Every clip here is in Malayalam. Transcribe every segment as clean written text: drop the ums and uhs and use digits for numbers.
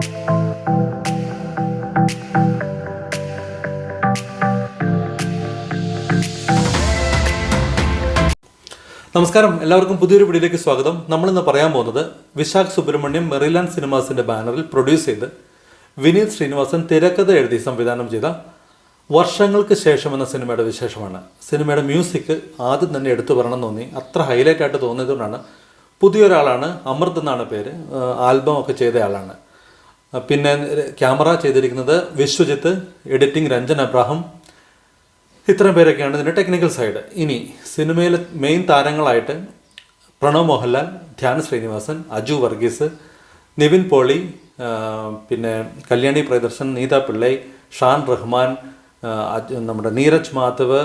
നമസ്കാരം, എല്ലാവർക്കും പുതിയൊരു വീഡിയോയിലേക്ക് സ്വാഗതം. നമ്മളിന്ന് പറയാൻ പോകുന്നത് വിശാഖ് സുബ്രഹ്മണ്യം മെറിലാൻഡ് സിനിമാസിൻ്റെ ബാനറിൽ പ്രൊഡ്യൂസ് ചെയ്ത് വിനീത് ശ്രീനിവാസൻ തിരക്കഥ എഴുതി സംവിധാനം ചെയ്ത വർഷങ്ങൾക്ക് ശേഷം എന്ന സിനിമയുടെ വിശേഷമാണ്. സിനിമയുടെ മ്യൂസിക് ആദ്യം തന്നെ എടുത്തു പറയണം തോന്നി, അത്ര ഹൈലൈറ്റ് ആയിട്ട് തോന്നിയതുകൊണ്ടാണ്. പുതിയൊരാളാണ്, അമൃത് എന്നാണ് പേര്, ആൽബം ഒക്കെ ചെയ്ത ആളാണ്. പിന്നെ ക്യാമറ ചെയ്തിരിക്കുന്നത് വിശ്വജിത്ത്, എഡിറ്റിംഗ് രഞ്ജൻ അബ്രാഹം, ഇത്രയും പേരൊക്കെയാണ് ഇതിൻ്റെ ടെക്നിക്കൽ സൈഡ്. ഇനി സിനിമയിലെ മെയിൻ താരങ്ങളായിട്ട് പ്രണവ് മോഹൻലാൽ, ധ്യാൻ ശ്രീനിവാസൻ, അജു വർഗീസ്, നിവിൻ പോളി, പിന്നെ കല്യാണി പ്രിയദർശൻ, നീത പിള്ളൈ, ഷാൻ റഹ്മാൻ, നമ്മുടെ നീരജ് മാധവ്,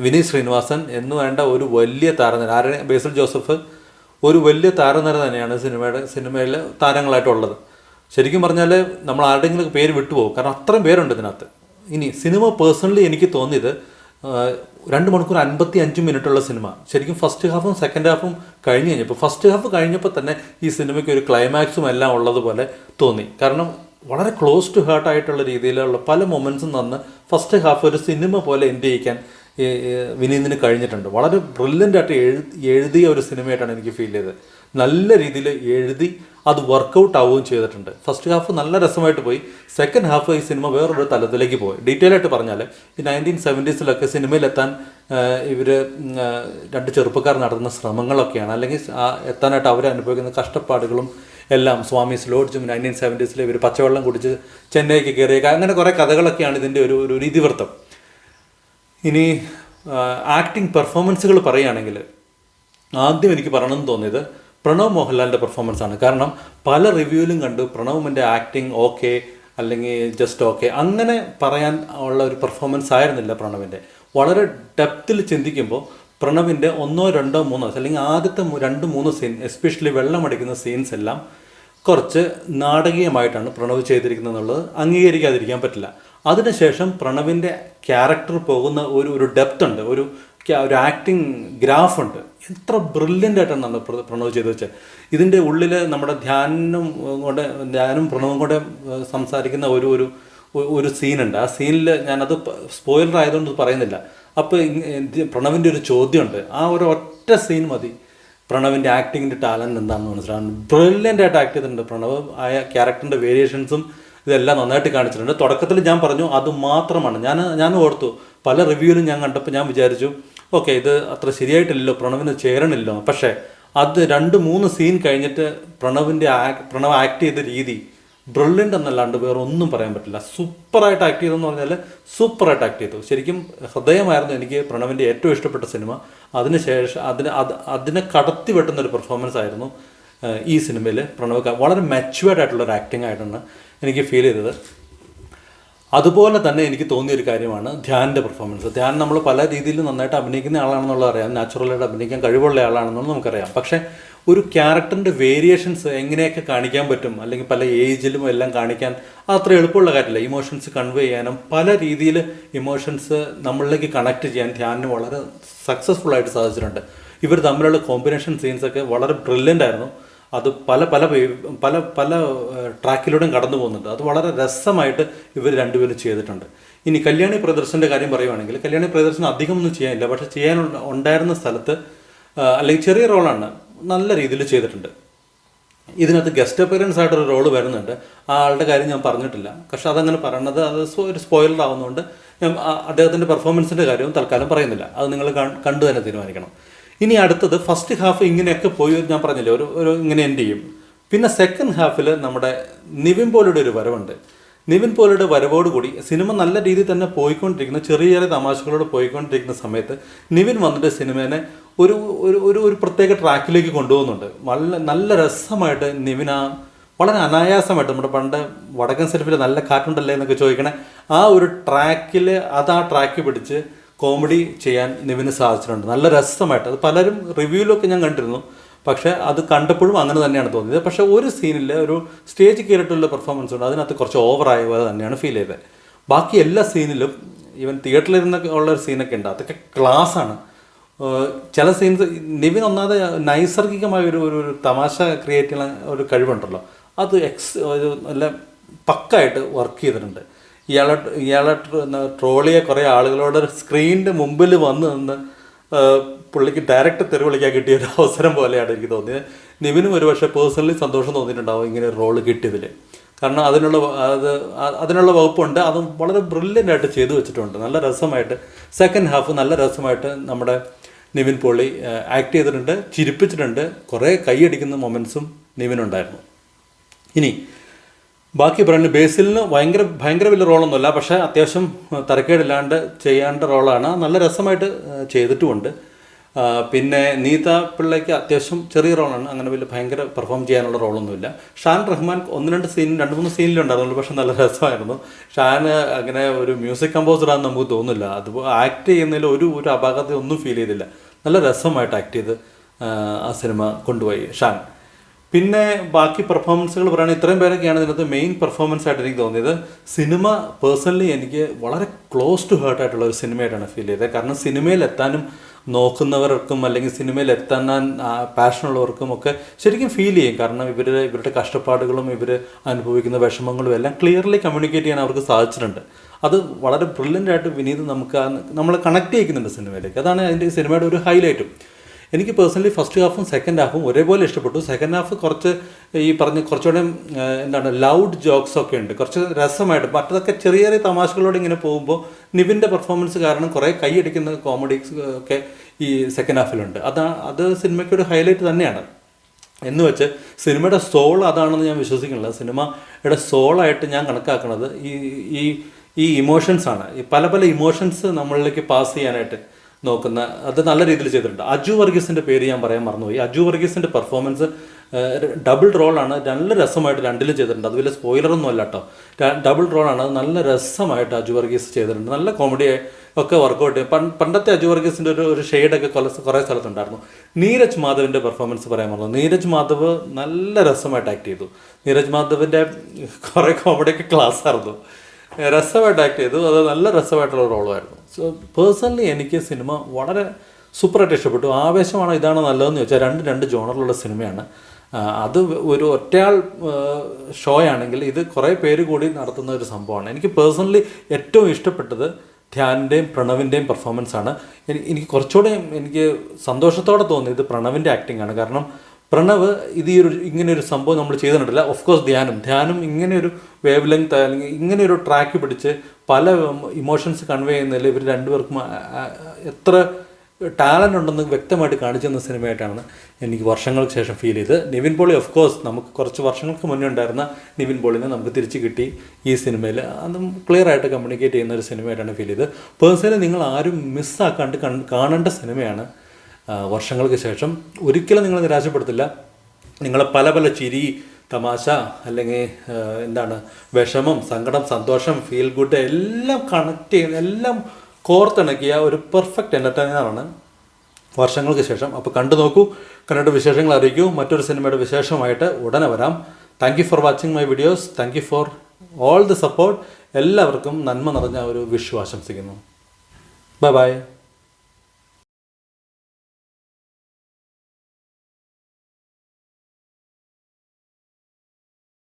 വിനീത് ശ്രീനിവാസൻ എന്ന് വേണ്ട ഒരു വലിയ താരനിര, ബേസിൽ ജോസഫ്, ഒരു വലിയ താരനിര തന്നെയാണ് സിനിമയിൽ താരങ്ങളായിട്ടുള്ളത്. ശരിക്കും പറഞ്ഞാൽ നമ്മൾ ആരുടെയെങ്കിലും പേര് വിട്ടുപോകും, കാരണം അത്രയും പേരുണ്ട് ഇതിനകത്ത്. ഇനി സിനിമ പേഴ്സണലി എനിക്ക് തോന്നിയത് 2 മണിക്കൂർ 55 മിനിറ്റുള്ള സിനിമ. ശരിക്കും ഫസ്റ്റ് ഹാഫും സെക്കൻഡ് ഹാഫും കഴിഞ്ഞ് കഴിഞ്ഞപ്പോൾ, ഫസ്റ്റ് ഹാഫ് കഴിഞ്ഞപ്പോൾ തന്നെ ഈ സിനിമയ്ക്ക് ഒരു ക്ലൈമാക്സും എല്ലാം ഉള്ളതുപോലെ തോന്നി. കാരണം വളരെ ക്ലോസ് ടു ഹേർട്ട് ആയിട്ടുള്ള രീതിയിലുള്ള പല മൊമെൻറ്റ്സും തന്ന് ഫസ്റ്റ് ഹാഫ് ഒരു സിനിമ പോലെ എൻഡ് ചെയ്യിക്കാൻ വിനീതിന് കഴിഞ്ഞിട്ടുണ്ട്. വളരെ ബ്രില്യൻ്റായിട്ട് എഴുതിയ ഒരു സിനിമയായിട്ടാണ് എനിക്ക് ഫീൽ ചെയ്തത്. നല്ല രീതിയിൽ എഴുതി അത് വർക്കൗട്ട് ആവുകയും ചെയ്തിട്ടുണ്ട്. ഫസ്റ്റ് ഹാഫ് നല്ല രസമായിട്ട് പോയി, സെക്കൻഡ് ഹാഫ് ഈ സിനിമ വേറൊരു തലത്തിലേക്ക് പോയി. ഡീറ്റെയിൽ ആയിട്ട് പറഞ്ഞാൽ ഈ 1970s സിനിമയിലെത്താൻ ഇവർ 2 ചെറുപ്പക്കാർ നടത്തുന്ന ശ്രമങ്ങളൊക്കെയാണ്, അല്ലെങ്കിൽ എത്താനായിട്ട് അവർ അനുഭവിക്കുന്ന കഷ്ടപ്പാടുകളും എല്ലാം. സ്വാമീസ് ലോഡ്ജും 1970s ഇവർ പച്ചവെള്ളം കുടിച്ച് ചെന്നൈക്ക് കയറിയേക്കുക, അങ്ങനെ കുറേ കഥകളൊക്കെയാണ് ഇതിൻ്റെ ഒരു ഇതിവൃത്തം. ഇനി ആക്ടിങ് പെർഫോമൻസുകൾ പറയുകയാണെങ്കിൽ ആദ്യം എനിക്ക് പറയണമെന്ന് തോന്നിയത് പ്രണവ് മോഹൻലാലിൻ്റെ പെർഫോമൻസാണ്. കാരണം പല റിവ്യൂവിലും കണ്ടു പ്രണവിൻ്റെ ആക്ടിങ് ഓക്കെ അല്ലെങ്കിൽ ജസ്റ്റ് ഓക്കെ, അങ്ങനെ പറയാൻ ഉള്ള ഒരു പെർഫോമൻസ് ആയിരുന്നില്ല പ്രണവിൻ്റെ. വളരെ ഡെപ്തിൽ ചിന്തിക്കുമ്പോൾ പ്രണവിൻ്റെ 1, 2, 3 അല്ലെങ്കിൽ ആദ്യത്തെ 2, 3 സീൻ, എസ്പെഷ്യലി വെള്ളമടിക്കുന്ന സീൻസ് എല്ലാം കുറച്ച് നാടകീയമായിട്ടാണ് പ്രണവ് ചെയ്തിരിക്കുന്നത് എന്നുള്ളത് അംഗീകരിക്കാതിരിക്കാൻ പറ്റില്ല. അതിനുശേഷം പ്രണവിൻ്റെ ക്യാരക്ടർ പോകുന്ന ഒരു ഡെപ്ത് ഉണ്ട്, ഒരു ആക്ടിങ് ഗ്രാഫ് ഉണ്ട്. എത്ര ബ്രില്യൻ്റ് ആയിട്ടാണ് പ്രണവ് ചെയ്ത് വെച്ചത്. ഇതിൻ്റെ ഉള്ളിൽ നമ്മുടെ ധ്യാനും പ്രണവും കൂടെ സംസാരിക്കുന്ന ഒരു സീനുണ്ട്. ആ സീനിൽ ഞാനത് സ്പോയിലർ ആയതുകൊണ്ട് പറയുന്നില്ല. അപ്പോൾ പ്രണവിൻ്റെ ഒരു ചോദ്യമുണ്ട്. ആ ഒരു ഒറ്റ സീൻ മതി പ്രണവിൻ്റെ ആക്ടിങ്ങിൻ്റെ ടാലൻറ്റ് എന്താണെന്ന് മനസ്സിലാകും. ബ്രില്യൻ്റ് ആയിട്ട് ആക്ട് ചെയ്തിട്ടുണ്ട് പ്രണവ്. ആയ ക്യാരക്ടറിൻ്റെ വേരിയേഷൻസും ഇതെല്ലാം നന്നായിട്ട് കാണിച്ചിട്ടുണ്ട്. തുടക്കത്തിൽ ഞാൻ പറഞ്ഞു അത് മാത്രമാണ്, ഞാൻ ഓർത്തു, പല റിവ്യൂവിലും ഞാൻ കണ്ടപ്പോൾ ഞാൻ വിചാരിച്ചു ഓക്കെ ഇത് അത്ര ശരിയായിട്ടില്ലല്ലോ, പ്രണവിന് ചേരണില്ലോ. പക്ഷേ അത് 2-3 സീൻ കഴിഞ്ഞിട്ട് പ്രണവ് ആക്ട് ചെയ്ത രീതി ബ്രില്യൻ്റ് എന്നല്ലാണ്ട് വേറെ ഒന്നും പറയാൻ പറ്റില്ല. സൂപ്പറായിട്ട് ആക്ട് ചെയ്തെന്ന് പറഞ്ഞാൽ സൂപ്പറായിട്ട് ആക്ട് ചെയ്തു. ശരിക്കും ഹൃദയമായിരുന്നു എനിക്ക് പ്രണവിൻ്റെ ഏറ്റവും ഇഷ്ടപ്പെട്ട സിനിമ. അതിനുശേഷം അതിനെ കടത്തി വെട്ടുന്നൊരു പെർഫോമൻസ് ആയിരുന്നു ഈ സിനിമയിൽ പ്രണവ്. വളരെ മെച്യൂർഡ് ആയിട്ടുള്ളൊരു ആക്ടിങ് ആയിട്ടാണ് എനിക്ക് ഫീൽ ചെയ്തത്. അതുപോലെ തന്നെ എനിക്ക് തോന്നിയൊരു കാര്യമാണ് ധ്യാനിൻ്റെ പെർഫോമൻസ്. ധ്യാൻ നമ്മൾ പല രീതിയിൽ നന്നായിട്ട് അഭിനയിക്കുന്ന ആളാണെന്നുള്ളത് അറിയാം, നാച്ചുറലായിട്ട് അഭിനയിക്കാൻ കഴിവുള്ള ആളാണെന്നുള്ളത് നമുക്കറിയാം. പക്ഷേ ഒരു ക്യാരക്ടറിൻ്റെ വേരിയേഷൻസ് എങ്ങനെയൊക്കെ കാണിക്കാൻ പറ്റും, അല്ലെങ്കിൽ പല ഏജിലും എല്ലാം കാണിക്കാൻ അത്ര എളുപ്പമുള്ള കാര്യമില്ല. ഇമോഷൻസ് കൺവേ ചെയ്യാനും പല രീതിയിൽ ഇമോഷൻസ് നമ്മളിലേക്ക് കണക്ട് ചെയ്യാൻ ധ്യാനിന് വളരെ സക്സസ്ഫുള്ളായിട്ട് സാധിച്ചിട്ടുണ്ട്. ഇവർ തമ്മിലുള്ള കോമ്പിനേഷൻ സീൻസൊക്കെ വളരെ ബ്രില്യൻ്റ് ആയിരുന്നു. അത് പല പല പല പല ട്രാക്കിലൂടെയും കടന്നു പോകുന്നുണ്ട്. അത് വളരെ രസമായിട്ട് ഇവർ രണ്ടുപേരും ചെയ്തിട്ടുണ്ട്. ഇനി കല്യാണി പ്രിയദർശൻ്റെ കാര്യം പറയുവാണെങ്കിൽ, കല്യാണി പ്രിയദർശൻ അധികമൊന്നും ചെയ്യാനില്ല, പക്ഷേ ഉണ്ടായിരുന്ന സ്ഥലത്ത് അല്ലെങ്കിൽ ചെറിയ റോളാണ്, നല്ല രീതിയിൽ ചെയ്തിട്ടുണ്ട്. ഇതിനകത്ത് ഗസ്റ്റ് അപ്പിയറൻസ് ആയിട്ടൊരു റോള് വരുന്നുണ്ട്. ആ ആളുടെ കാര്യം ഞാൻ പറഞ്ഞിട്ടില്ല, പക്ഷെ അതങ്ങനെ പറയണത് അത് ഒരു സ്പോയിലർ ആവുന്നതുകൊണ്ട് ഞാൻ അദ്ദേഹത്തിൻ്റെ പെർഫോമൻസിൻ്റെ കാര്യവും തൽക്കാലം പറയുന്നില്ല. അത് നിങ്ങൾ കണ്ടു തന്നെ തീരുമാനിക്കണം. ഇനി അടുത്തത് ഫസ്റ്റ് ഹാഫ് ഇങ്ങനെയൊക്കെ പോയി ഞാൻ പറഞ്ഞില്ലേ, ഒരു ഇങ്ങനെ എൻഡ് ചെയ്യും. പിന്നെ സെക്കൻഡ് ഹാഫിൽ നമ്മുടെ നിവിൻ പോളിയുടെ ഒരു വരവുണ്ട്. നിവിൻ പോളിയുടെ വരവോടുകൂടി സിനിമ നല്ല രീതിയിൽ തന്നെ പോയിക്കൊണ്ടിരിക്കുന്ന, ചെറിയ ചെറിയ തമാശകളോട് പോയിക്കൊണ്ടിരിക്കുന്ന സമയത്ത് നിവിൻ വന്നിട്ട് സിനിമേനെ ഒരു പ്രത്യേക ട്രാക്കിലേക്ക് കൊണ്ടുപോകുന്നുണ്ട്. നല്ല രസമായിട്ട് നിവിൻ വളരെ അനായാസമായിട്ട്, നമ്മുടെ പണ്ട് വടക്കൻ സെൽഫിൽ നല്ല കാറ്റുണ്ടല്ലേ എന്നൊക്കെ ചോദിക്കണേ ആ ഒരു ട്രാക്കിൽ ആ ട്രാക്ക് പിടിച്ച് കോമഡി ചെയ്യാൻ നിവിന് സാധിച്ചിട്ടുണ്ട്. നല്ല രസമായിട്ട്. അത് പലരും റിവ്യൂവിലൊക്കെ ഞാൻ കണ്ടിരുന്നു, പക്ഷേ അത് കണ്ടപ്പോഴും അങ്ങനെ തന്നെയാണ് തോന്നിയത്. പക്ഷേ ഒരു സീനിൽ ഒരു സ്റ്റേജ് കയറിയിട്ടുള്ള പെർഫോമൻസ് ഉണ്ട്, അതിനകത്ത് കുറച്ച് ഓവറായ പോലെ തന്നെയാണ് ഫീൽ ചെയ്തത്. ബാക്കി എല്ലാ സീനിലും ഈവൻ തിയേറ്ററിലിരുന്നൊക്കെ ഉള്ളൊരു സീനൊക്കെ ഉണ്ട്, അതൊക്കെ ക്ലാസ്സാണ്. ചില സീൻസ് നിവിൻ ഒന്നാമത് നൈസർഗികമായ ഒരു തമാശ ക്രിയേറ്റ് ചെയ്യുന്ന ഒരു കഴിവുണ്ടല്ലോ, അത് ഒരു നല്ല പക്കായിട്ട് വർക്ക് ചെയ്തിട്ടുണ്ട്. ഇയാളെ ട്രോളിയെ കുറേ ആളുകളോട് സ്ക്രീനിൻ്റെ മുമ്പിൽ വന്ന് നിന്ന് പുള്ളിക്ക് ഡയറക്റ്റ് തെറി വിളിക്കാൻ കിട്ടിയ ഒരു അവസരം പോലെയാണ് എനിക്ക് തോന്നിയത്. നിവിനും ഒരുപക്ഷെ പേഴ്സണലി സന്തോഷം തോന്നിയിട്ടുണ്ടാവും ഇങ്ങനെ ഒരു റോള് കിട്ടിയതിൽ. കാരണം അതിനുള്ള വകുപ്പുണ്ട്. അത് വളരെ ബ്രില്യൻ്റ് ആയിട്ട് ചെയ്തു വെച്ചിട്ടുണ്ട്. നല്ല രസമായിട്ട് സെക്കൻഡ് ഹാഫ് നല്ല രസമായിട്ട് നമ്മുടെ നിവിൻ പോളി ആക്ട് ചെയ്തിട്ടുണ്ട്, ചിരിപ്പിച്ചിട്ടുണ്ട്. കുറേ കൈയടിക്കുന്ന മൊമെൻറ്റ്സും നിവിനുണ്ടായിരുന്നു. ഇനി ബാക്കി പറയുന്നത് ബേസിലിന് ഭയങ്കര വലിയ റോളൊന്നുമല്ല, പക്ഷേ അത്യാവശ്യം തരക്കേടില്ലാണ്ട് ചെയ്യേണ്ട റോളാണ്. നല്ല രസമായിട്ട് ചെയ്തിട്ടുമുണ്ട്. പിന്നെ നീത പിള്ളയ്ക്ക് അത്യാവശ്യം ചെറിയ റോളാണ്, അങ്ങനെ വലിയ ഭയങ്കര പെർഫോം ചെയ്യാനുള്ള റോളൊന്നുമില്ല. ഷാൻ റഹ്മാൻ 2-3 സീനിലുണ്ടായിരുന്നുള്ളൂ, പക്ഷെ നല്ല രസമായിരുന്നു. ഷാൻ അങ്ങനെ ഒരു മ്യൂസിക് കമ്പോസറാണെന്ന് നമുക്ക് തോന്നുന്നില്ല. അത് ആക്ട് ചെയ്യുന്നതിൽ ഒരു അപാകത ഒന്നും ഫീൽ ചെയ്തില്ല. നല്ല രസമായിട്ട് ആക്ട് ചെയ്ത് ആ സിനിമ കൊണ്ടുപോയി ഷാൻ. പിന്നെ ബാക്കി പെർഫോമൻസുകൾ പറയുകയാണെങ്കിൽ ഇത്രയും പേരൊക്കെയാണ് ഇതിനകത്ത് മെയിൻ പെർഫോമൻസ് ആയിട്ട് എനിക്ക് തോന്നിയത്. സിനിമ പേഴ്സണലി എനിക്ക് വളരെ ക്ലോസ് ടു ഹേർട്ട് ആയിട്ടുള്ള ഒരു സിനിമയായിട്ടാണ് ഫീൽ ചെയ്തത്. കാരണം സിനിമയിൽ എത്താനും നോക്കുന്നവർക്കും അല്ലെങ്കിൽ സിനിമയിൽ എത്താൻ പാഷനുള്ളവർക്കും ഒക്കെ ശരിക്കും ഫീൽ ചെയ്യും. കാരണം ഇവരുടെ കഷ്ടപ്പാടുകളും ഇവർ അനുഭവിക്കുന്ന വിഷമങ്ങളും എല്ലാം ക്ലിയർലി കമ്മ്യൂണിക്കേറ്റ് ചെയ്യാൻ അവർക്ക് സാധിച്ചിട്ടുണ്ട്. അത് വളരെ ബ്രില്യൻ്റ് ആയിട്ട് വിനീത് നമ്മളെ കണക്ട് ചെയ്യിക്കുന്നുണ്ട് സിനിമയിലേക്ക്. അതാണ് അതിൻ്റെ സിനിമയുടെ ഒരു ഹൈലൈറ്റും. എനിക്ക് പേഴ്സണലി ഫസ്റ്റ് ഹാഫും സെക്കൻഡ് ഹാഫും ഒരേപോലെ ഇഷ്ടപ്പെട്ടു. സെക്കൻഡ് ഹാഫ് കുറച്ചുകൂടെ ലൗഡ് ജോക്സൊക്കെ ഉണ്ട്, കുറച്ച് രസമായിട്ട്. മറ്റതൊക്കെ ചെറിയ ചെറിയ തമാശകളോട് ഇങ്ങനെ പോകുമ്പോൾ നിവിൻ്റെ പെർഫോമൻസ് കാരണം കുറേ കൈയടിക്കുന്ന കോമഡീസ് ഒക്കെ ഈ സെക്കൻഡ് ഹാഫിലുണ്ട്. അത് സിനിമയ്ക്കൊരു ഹൈലൈറ്റ് തന്നെയാണ്. എന്ന് വെച്ച് സിനിമയുടെ സോൾ അതാണെന്ന് ഞാൻ വിശ്വസിക്കുന്നില്ല. സിനിമയുടെ സോളായിട്ട് ഞാൻ കണക്കാക്കുന്നത് ഈ ഇമോഷൻസാണ്. ഈ പല ഇമോഷൻസ് നമ്മളിലേക്ക് പാസ് ചെയ്യാനായിട്ട് നോക്കുന്ന അത് നല്ല രീതിയിൽ ചെയ്തിട്ടുണ്ട്. അജു വർഗീസിൻ്റെ പേര് ഞാൻ പറയാൻ മറന്നുപോയി. അജു വർഗീസിൻ്റെ പെർഫോമൻസ് ഡബിൾ റോളാണ്, നല്ല രസമായിട്ട് രണ്ടിലും ചെയ്തിട്ടുണ്ട്. അത് വലിയ സ്പോയിലറൊന്നും അല്ല കേട്ടോ, ഡബിൾ റോളാണ്. അത് നല്ല രസമായിട്ട് അജു വർഗീസ് ചെയ്തിട്ടുണ്ട്. നല്ല കോമഡി ഒക്കെ വർക്കൗട്ട് ചെയ്യും. പണ്ടത്തെ അജു വർഗീസിൻ്റെ ഒരു ഷെയ്ഡൊക്കെ കുറേ സ്ഥലത്തുണ്ടായിരുന്നു. നീരജ് മാധവിൻ്റെ പെർഫോമൻസ് പറയാൻ പറഞ്ഞു. നീരജ് മാധവ് നല്ല രസമായിട്ട് ആക്ട് ചെയ്തു. നീരജ് മാധവിൻ്റെ കുറേ കോമഡിയൊക്കെ ക്ലാസ്സായിരുന്നു, രസമായിട്ട് ആക്ട് ചെയ്തു. അത് നല്ല രസമായിട്ടുള്ള റോളുമായിരുന്നു. സോ പേഴ്സണലി എനിക്ക് സിനിമ വളരെ സൂപ്പറായിട്ട് ഇഷ്ടപ്പെട്ടു. ആവേശമാണോ ഇതാണോ നല്ലതെന്ന് ചോദിച്ചാൽ രണ്ട് ജോണറിലുള്ള സിനിമയാണ്. അത് ഒരു ഒറ്റയാൾ ഷോ ആണെങ്കിൽ ഇത് കുറേ പേര് കൂടി നടത്തുന്ന ഒരു സംഭവമാണ്. എനിക്ക് പേഴ്സണലി ഏറ്റവും ഇഷ്ടപ്പെട്ടത് ധ്യാനിൻ്റെയും പ്രണവിൻ്റെയും പെർഫോമൻസാണ്. എനിക്ക് കുറച്ചുകൂടെ എനിക്ക് സന്തോഷത്തോടെ തോന്നിയത് പ്രണവിൻ്റെ ആക്ടിങ് ആണ്. കാരണം പ്രണവ് ഇങ്ങനെയൊരു സംഭവം നമ്മൾ ചെയ്തിട്ടില്ല. ഓഫ് കോഴ്സ് ധ്യാനും ഇങ്ങനെയൊരു വേവ് ലെങ്ത് അല്ലെങ്കിൽ ഇങ്ങനെയൊരു ട്രാക്ക് പിടിച്ച് പല ഇമോഷൻസ് കൺവേ ചെയ്യുന്നതിൽ ഇവർ രണ്ടുപേർക്കും എത്ര ടാലൻ്റ് ഉണ്ടെന്ന് വ്യക്തമായിട്ട് കാണിച്ചു തന്ന സിനിമയായിട്ടാണ് എനിക്ക് വർഷങ്ങൾക്ക് ശേഷം ഫീൽ ചെയ്ത്. നിവിൻ പോളി ഓഫ് കോഴ്സ് നമുക്ക് കുറച്ച് വർഷങ്ങൾക്ക് മുന്നേ ഉണ്ടായിരുന്ന നിവിൻ പോളിനെ നമുക്ക് തിരിച്ച് കിട്ടി ഈ സിനിമയിൽ. അതും ക്ലിയറായിട്ട് കമ്മ്യൂണിക്കേറ്റ് ചെയ്യുന്ന ഒരു സിനിമയായിട്ടാണ് ഫീൽ ചെയ്ത്. പേഴ്സണലി നിങ്ങൾ ആരും മിസ്സാക്കാണ്ട് കാണേണ്ട സിനിമയാണ്. വർഷങ്ങൾക്ക് ശേഷം ഒരിക്കലും നിങ്ങൾ നിരാശപ്പെടുത്തില്ല. നിങ്ങളെ പല ചിരി, തമാശ, അല്ലെങ്കിൽ വിഷമം, സങ്കടം, സന്തോഷം, ഫീൽ ഗുഡ് എല്ലാം കണക്ട് ചെയ്യുന്ന, എല്ലാം കോർത്തിണക്കിയ ഒരു പെർഫെക്റ്റ് എൻ്റർടൈനറാണ് വർഷങ്ങൾക്ക് ശേഷം. അപ്പോൾ കണ്ടു നോക്കൂ, കണ്ടിട്ട് വിശേഷങ്ങൾ അറിയിക്കൂ. മറ്റൊരു സിനിമയുടെ വിശേഷമായിട്ട് ഉടനെ വരാം. Thank you for watching my videos. Thank you for all the support. എല്ലാവർക്കും നന്മ നിറഞ്ഞ ഒരു വിഷു ആശംസിക്കുന്നു. Bye bye.